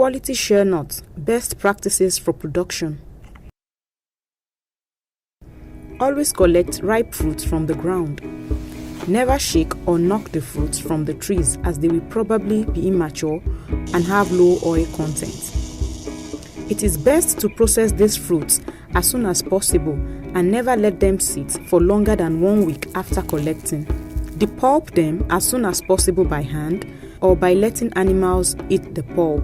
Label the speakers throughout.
Speaker 1: Quality shea nuts, best practices for production. Always collect ripe fruits from the ground. Never shake or knock the fruits from the trees as they will probably be immature and have low oil content. It is best to process these fruits as soon as possible and never let them sit for longer than 1 week after collecting. Depulp them as soon as possible by hand or by letting animals eat the pulp.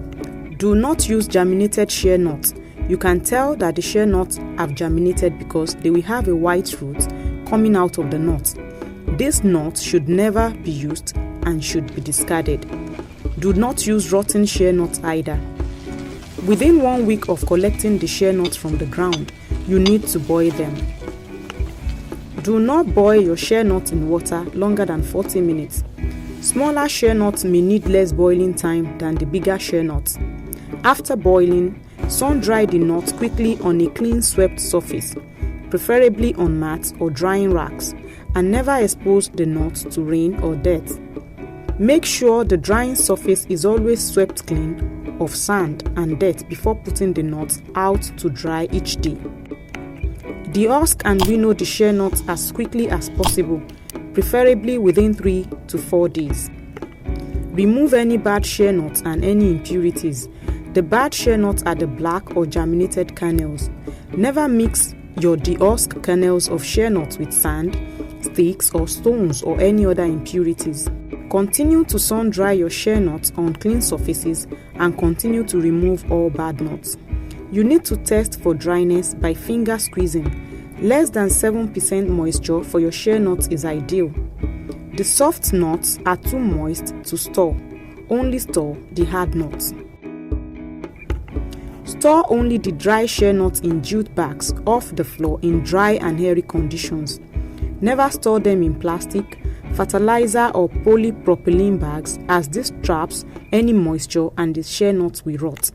Speaker 1: Do not use germinated shea nuts. You can tell that the shea nuts have germinated because they will have a white root coming out of the nut. These nuts should never be used and should be discarded. Do not use rotten shea nuts either. Within 1 week of collecting the shea nuts from the ground, you need to boil them. Do not boil your shea nuts in water longer than 40 minutes. Smaller shea nuts may need less boiling time than the bigger shea nuts. After boiling, sun dry the nuts quickly on a clean swept surface, preferably on mats or drying racks, and never expose the nuts to rain or dirt. Make sure the drying surface is always swept clean of sand and dirt before putting the nuts out to dry each day. Dehusk and winnow the shea nuts as quickly as possible, preferably within 3 to 4 days. Remove any bad shea nuts and any impurities. The bad shea nuts are the black or germinated kernels. Never mix your dehusked kernels of shea nuts with sand, sticks or stones or any other impurities. Continue to sun dry your shea nuts on clean surfaces and continue to remove all bad nuts. You need to test for dryness by finger squeezing. Less than 7% moisture for your shea nuts is ideal. The soft nuts are too moist to store. Only store the hard nuts. Store only the dry shea nuts in jute bags off the floor in dry and hairy conditions. Never store them in plastic, fertilizer or polypropylene bags as this traps any moisture and the shea nuts will rot.